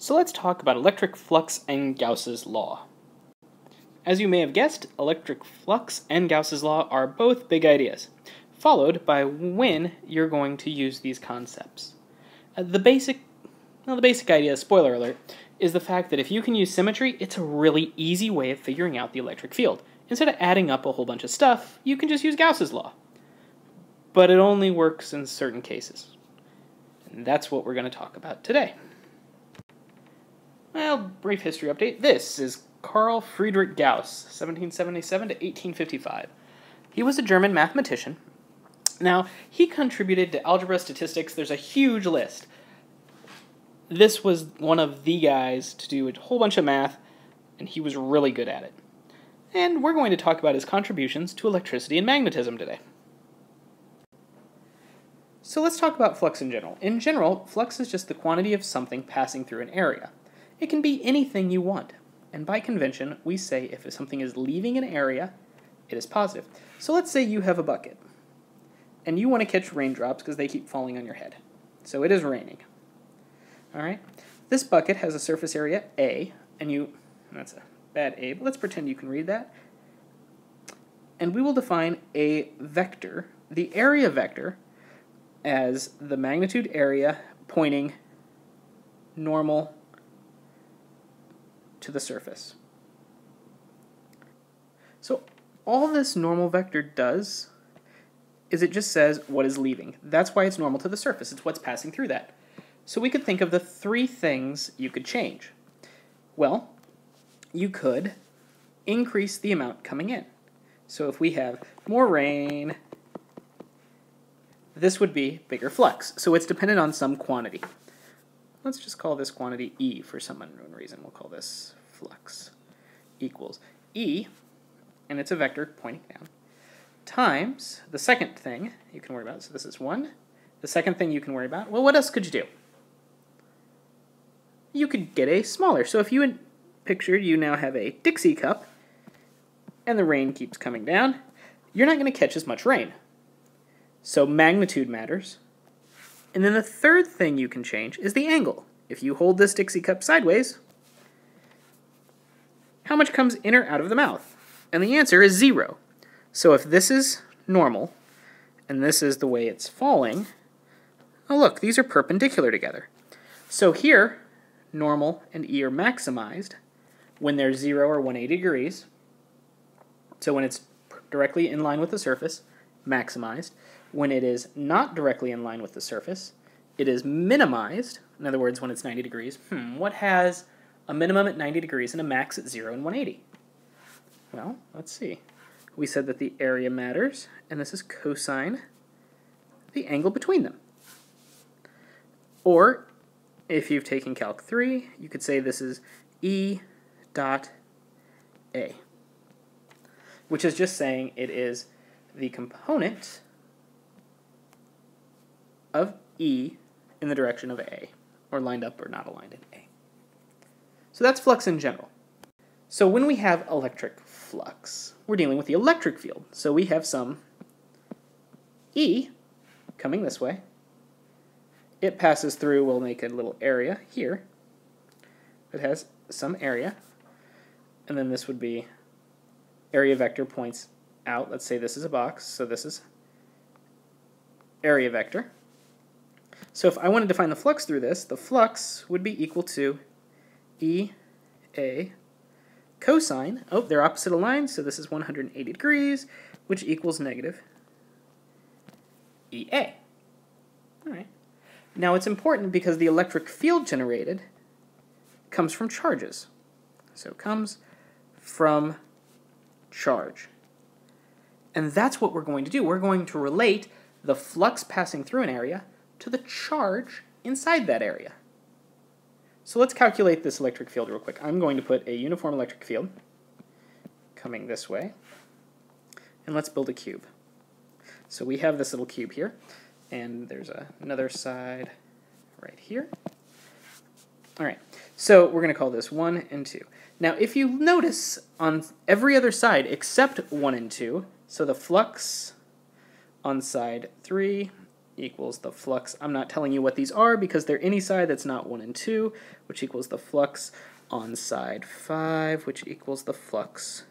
So let's talk about electric flux and Gauss's law. As you may have guessed, electric flux and Gauss's law are both big ideas, followed by when you're going to use these concepts. The basic idea, spoiler alert, is the fact that if you can use symmetry, it's a really easy way of figuring out the electric field. Instead of adding up a whole bunch of stuff, you can just use Gauss's law. But it only works in certain cases. And that's what we're going to talk about today. Well, brief history update. This is Carl Friedrich Gauss, 1777 to 1855. He was a German mathematician. Now, he contributed to algebra, statistics. There's a huge list. This was one of the guys to do a whole bunch of math, and he was really good at it. And we're going to talk about his contributions to electricity and magnetism today. So let's talk about flux in general. In general, flux is just the quantity of something passing through an area. It can be anything you want. And by convention, we say if something is leaving an area, it is positive. So let's say you have a bucket, and you want to catch raindrops because they keep falling on your head. So it is raining. All right? This bucket has a surface area A, and that's a bad A, but let's pretend you can read that. And we will define a vector, the area vector, as the magnitude area pointing normal to the surface. So all this normal vector does is it just says what is leaving. That's why it's normal to the surface. It's what's passing through that. So we could think of the three things you could change. Well, you could increase the amount coming in. So if we have more rain, this would be bigger flux. So it's dependent on some quantity. Let's just call this quantity E for some unknown reason. We'll call this flux equals E, and it's a vector pointing down, times the second thing you can worry about. So this is 1. The second thing you can worry about, well, what else could you do? You could get a smaller. So if you pictured you now have a Dixie cup, and the rain keeps coming down, you're not going to catch as much rain. So magnitude matters. And then the third thing you can change is the angle. If you hold this Dixie cup sideways, how much comes in or out of the mouth? And the answer is 0. So if this is normal, and this is the way it's falling, oh look, these are perpendicular together. So here, normal and E are maximized when they're 0 or 180 degrees. So when it's directly in line with the surface, maximized. When it is not directly in line with the surface, it is minimized. In other words, when it's 90 degrees. What has a minimum at 90 degrees and a max at 0 and 180? Well, let's see. We said that the area matters, and this is cosine the angle between them. Or, if you've taken Calc 3, you could say this is E dot A, which is just saying it is the component of E in the direction of A, or lined up or not aligned in A. So that's flux in general. So when we have electric flux, we're dealing with the electric field. So we have some E coming this way. It passes through, we'll make a little area here. It has some area. And then this would be area vector points out. Let's say this is a box, so this is area vector. So if I wanted to find the flux through this, the flux would be equal to EA cosine, they're opposite aligned, so this is 180 degrees, which equals negative EA. All right. Now it's important because the electric field generated comes from charges. So it comes from charge. And that's what we're going to do. We're going to relate the flux passing through an area to the charge inside that area. So let's calculate this electric field real quick. I'm going to put a uniform electric field coming this way, and let's build a cube. So we have this little cube here, and there's another side right here. All right, so we're going to call this 1 and 2. Now, if you notice on every other side except 1 and 2, so the flux on side 3 equals the flux. I'm not telling you what these are because they're any side that's not 1 and 2, which equals the flux on side 5, which equals the flux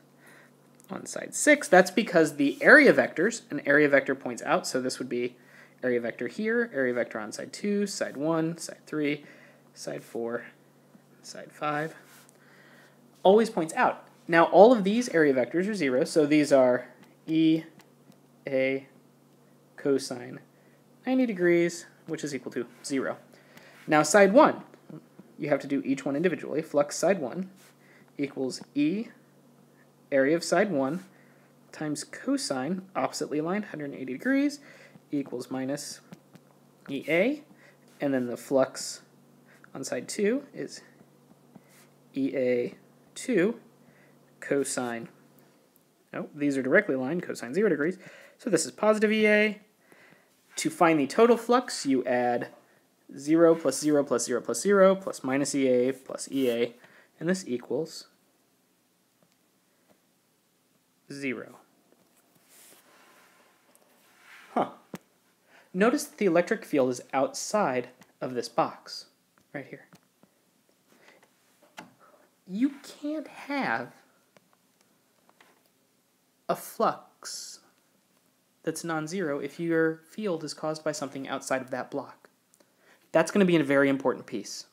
on side 6. That's because the area vectors, an area vector points out, so this would be area vector here, area vector on side 2, side 1, side 3, side 4, side 5, always points out. Now all of these area vectors are 0, so these are E, A, cosine 90 degrees, which is equal to 0. Now side 1, you have to do each one individually. Flux side 1 equals E, area of side 1, times cosine, oppositely aligned, 180 degrees, equals minus EA, and then the flux on side 2 is EA2 cosine, oh, these are directly aligned, cosine 0 degrees, so this is positive EA. To find the total flux, you add 0 plus 0 plus 0 plus 0 plus minus EA plus EA, and this equals 0. Huh. Notice that the electric field is outside of this box, right here. You can't have a flux that's non-zero if your field is caused by something outside of that block. That's going to be a very important piece.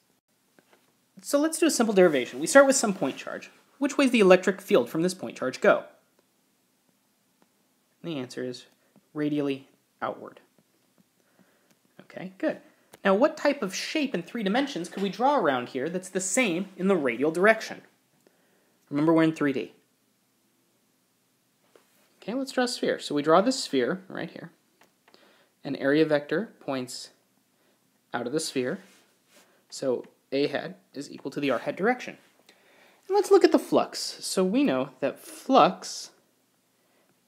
So let's do a simple derivation. We start with some point charge. Which way does the electric field from this point charge go? And the answer is radially outward. Okay, good. Now what type of shape in 3 dimensions could we draw around here that's the same in the radial direction? Remember, we're in 3D. Okay, let's draw a sphere. So we draw this sphere right here. An area vector points out of the sphere. So A hat is equal to the R hat direction. And let's look at the flux. So we know that flux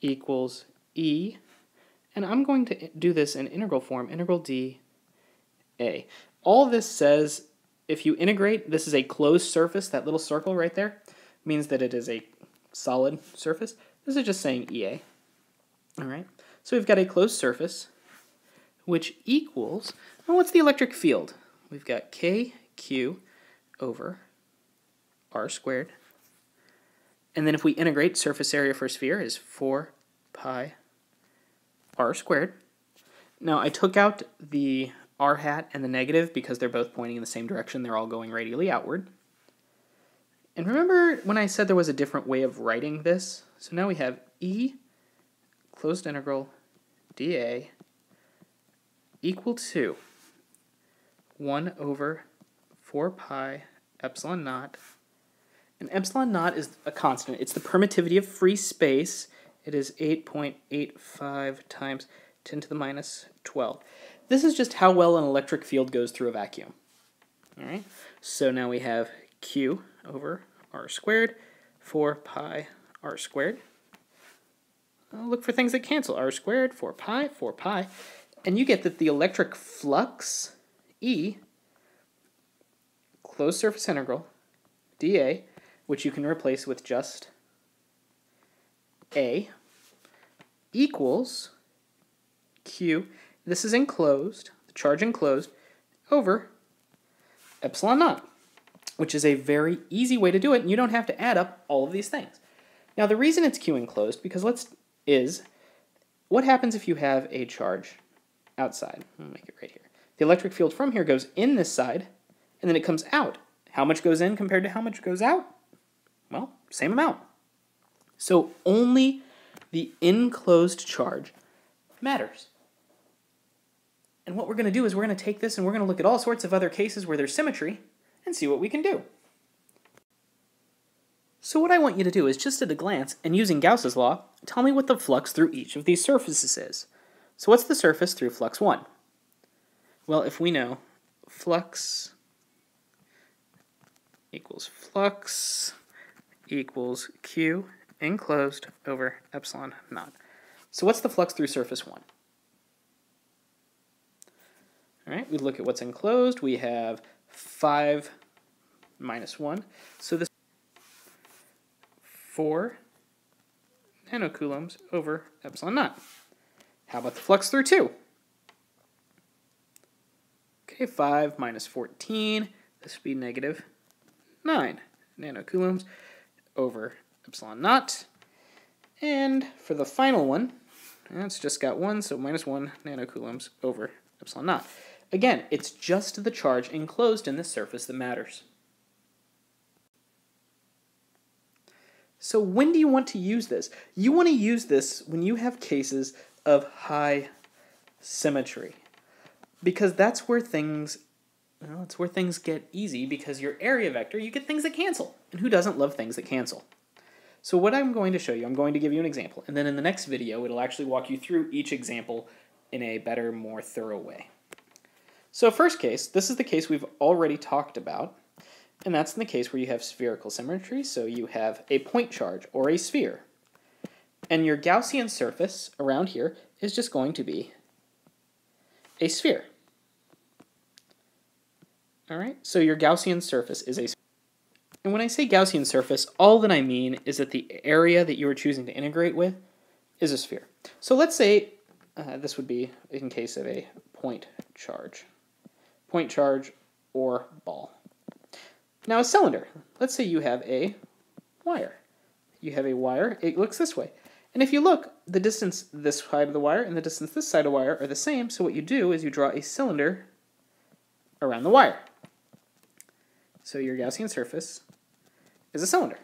equals E, and I'm going to do this in integral form, integral dA. All this says, if you integrate, this is a closed surface, that little circle right there means that it is a solid surface. This is just saying EA. All right. So we've got a closed surface, which equals, well, what's the electric field? We've got KQ over R squared. And then if we integrate, surface area for a sphere is 4 pi R squared. Now I took out the R hat and the negative because they're both pointing in the same direction. They're all going radially outward. And remember when I said there was a different way of writing this? So now we have E closed integral dA equal to 1 over 4 pi epsilon naught. And epsilon naught is a constant. It's the permittivity of free space. It is 8.85 times 10 to the minus 12. This is just how well an electric field goes through a vacuum. All right. So now we have Q over R squared, 4 pi R squared. I'll look for things that cancel. R squared, 4 pi, and you get that the electric flux, E, closed surface integral, dA, which you can replace with just A, equals Q, this is enclosed, the charge enclosed, over epsilon naught, which is a very easy way to do it, and you don't have to add up all of these things. Now the reason it's Q enclosed, because what happens if you have a charge outside? I'll make it right here. The electric field from here goes in this side, and then it comes out. How much goes in compared to how much goes out? Well, same amount. So only the enclosed charge matters. And what we're going to do is we're going to take this and we're going to look at all sorts of other cases where there's symmetry and see what we can do. So what I want you to do is, just at a glance, and using Gauss's law, tell me what the flux through each of these surfaces is. So what's the surface through flux 1? Well, if we know flux equals Q enclosed over epsilon naught. So what's the flux through surface 1? All right, we look at what's enclosed. We have 5 minus 1. So this 4 nanocoulombs over epsilon naught. How about the flux through 2? Okay, 5 minus 14, this would be negative 9 nanocoulombs over epsilon naught. And for the final one, it's just got 1, so minus 1 nanocoulombs over epsilon naught. Again, it's just the charge enclosed in the surface that matters. So when do you want to use this? You want to use this when you have cases of high symmetry, because that's where things, well, it's where things get easy, because your area vector, you get things that cancel. And who doesn't love things that cancel? So what I'm going to show you, I'm going to give you an example, and then in the next video, it'll actually walk you through each example in a better, more thorough way. So first case, this is the case we've already talked about, and that's in the case where you have spherical symmetry, so you have a point charge, or a sphere. And your Gaussian surface around here is just going to be a sphere. All right, so your Gaussian surface is a sphere. And when I say Gaussian surface, all that I mean is that the area that you are choosing to integrate with is a sphere. So let's say this would be in case of a point charge or ball. Now a cylinder, let's say you have a wire. You have a wire, it looks this way. And if you look, the distance this side of the wire and the distance this side of the wire are the same, so what you do is you draw a cylinder around the wire. So your Gaussian surface is a cylinder.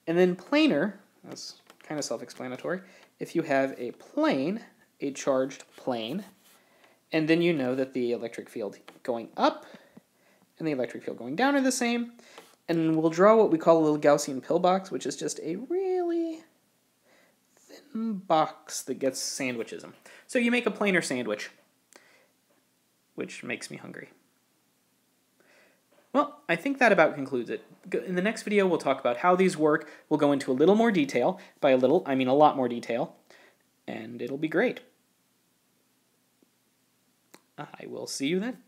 And then planar, that's kind of self-explanatory, if you have a plane, a charged plane, and then you know that the electric field going up and the electric field going down are the same, and we'll draw what we call a little Gaussian pillbox, which is just a really thin box that gets sandwiches. So you make a planar sandwich, which makes me hungry. Well, I think that about concludes it. In the next video, we'll talk about how these work. We'll go into a little more detail. By a little, I mean a lot more detail. And it'll be great. I will see you then.